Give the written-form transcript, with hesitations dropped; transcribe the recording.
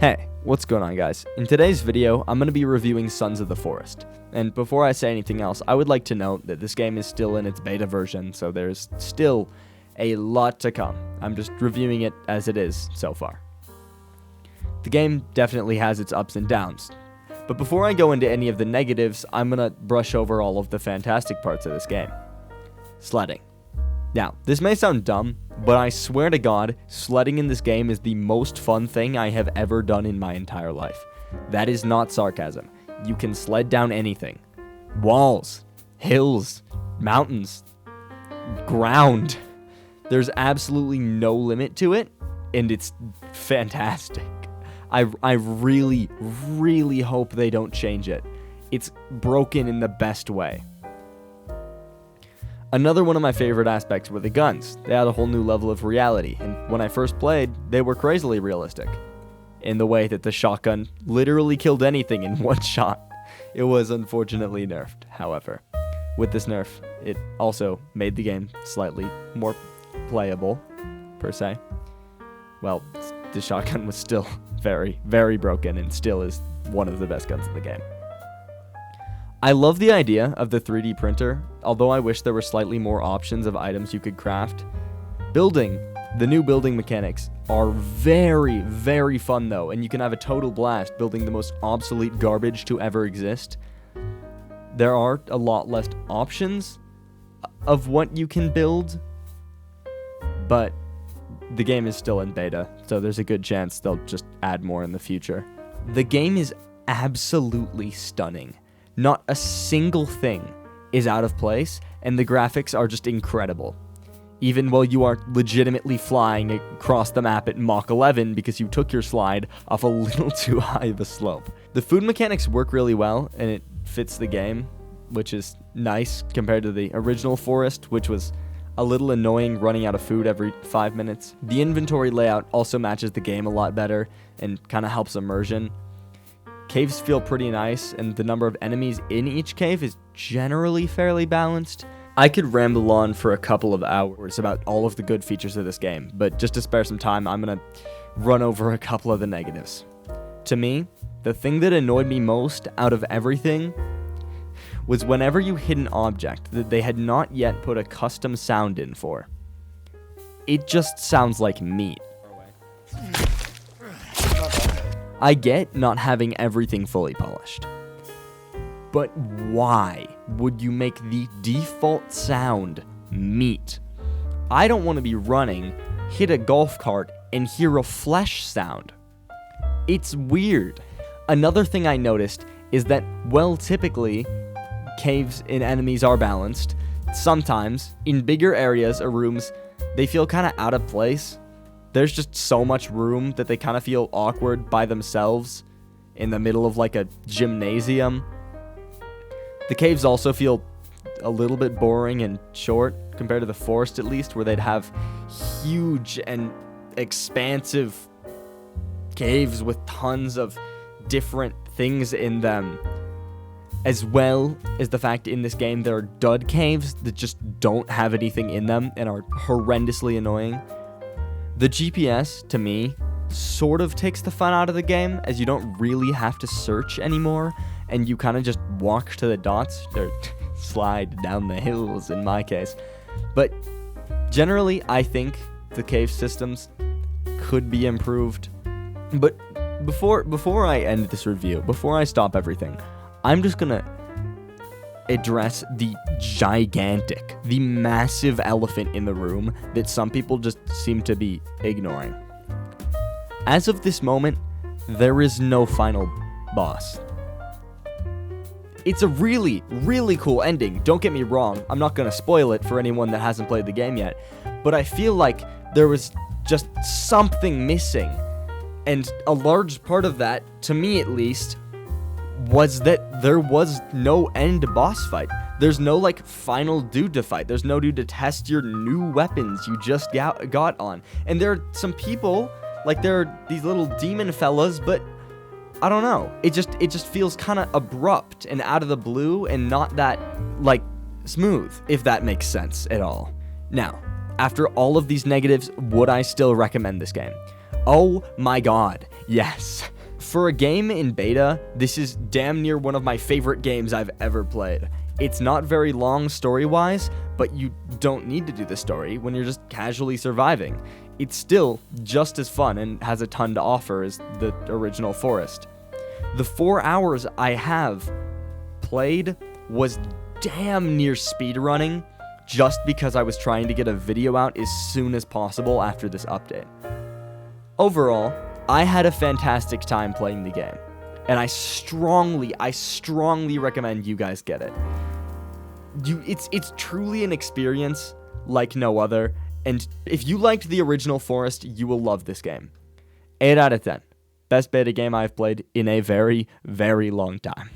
Hey, what's going on, guys? In today's video, I'm going to be reviewing Sons of the Forest. And before I say anything else, I would like to note that this game is still in its beta version, so there's still a lot to come. I'm just reviewing it as it is so far. The game definitely has its ups and downs. But before I go into any of the negatives, I'm going to brush over all of the fantastic parts of this game. Sledding. Now, this may sound dumb, but I swear to God, sledding in this game is the most fun thing I have ever done in my entire life. That is not sarcasm. You can sled down anything. Walls, hills, mountains, ground. There's absolutely no limit to it, and it's fantastic. I really, really hope they don't change it. It's broken in the best way. Another one of my favorite aspects were the guns. They had a whole new level of reality, and when I first played, they were crazily realistic. In the way that the shotgun literally killed anything in one shot. It was unfortunately nerfed, however. With this nerf, it also made the game slightly more playable, per se. Well, the shotgun was still very, very broken and still is one of the best guns in the game. I love the idea of the 3D printer, although I wish there were slightly more options of items you could craft. The new building mechanics are very, very fun though, and you can have a total blast building the most obsolete garbage to ever exist. There are a lot less options of what you can build, but the game is still in beta, so there's a good chance they'll just add more in the future. The game is absolutely stunning. Not a single thing is out of place, and the graphics are just incredible. Even while you are legitimately flying across the map at Mach 11 because you took your slide off a little too high of a slope. The food mechanics work really well, and it fits the game, which is nice compared to the original Forest, which was a little annoying running out of food every 5 minutes. The inventory layout also matches the game a lot better and kind of helps immersion. Caves feel pretty nice, and the number of enemies in each cave is generally fairly balanced. I could ramble on for a couple of hours about all of the good features of this game, but just to spare some time, I'm going to run over a couple of the negatives. To me, the thing that annoyed me most out of everything was whenever you hit an object that they had not yet put a custom sound in for. It just sounds like meat. I get not having everything fully polished. But why would you make the default sound meat? I don't want to be running, hit a golf cart, and hear a flesh sound. It's weird. Another thing I noticed is that, well, typically, caves and enemies are balanced. Sometimes, in bigger areas or rooms, they feel kind of out of place. There's just so much room that they kind of feel awkward by themselves in the middle of like a gymnasium. The caves also feel a little bit boring and short compared to the Forest, at least, where they'd have huge and expansive caves with tons of different things in them. As well as the fact in this game there are dud caves that just don't have anything in them and are horrendously annoying. The GPS, to me, sort of takes the fun out of the game, as you don't really have to search anymore, and you kind of just walk to the dots, or slide down the hills in my case. But generally, I think the cave systems could be improved. But before I end this review, before I stop everything, I'm just gonna address the massive elephant in the room that some people just seem to be ignoring. As of this moment, there is no final boss. It's a really, really cool ending, don't get me wrong. I'm not gonna spoil it for anyone that hasn't played the game yet, but I feel like there was just something missing. And a large part of that, to me at least, was that there was no end boss fight. There's no like final dude to fight. There's no dude to test your new weapons you just got on. And there are some people, like there are these little demon fellas, but I don't know. It just feels kind of abrupt and out of the blue and not that like smooth, if that makes sense at all. Now, after all of these negatives, would I still recommend this game? Oh my god, Yes. For a game in beta, this is damn near one of my favorite games I've ever played. It's not very long story-wise, but you don't need to do the story when you're just casually surviving. It's still just as fun and has a ton to offer as the original Forest. The 4 hours I have played was damn near speedrunning just because I was trying to get a video out as soon as possible after this update. Overall, I had a fantastic time playing the game, and I strongly recommend you guys get it. It's truly an experience like no other, and if you liked the original Forest, you will love this game. 8 out of 10. Best beta game I've played in a very, very long time.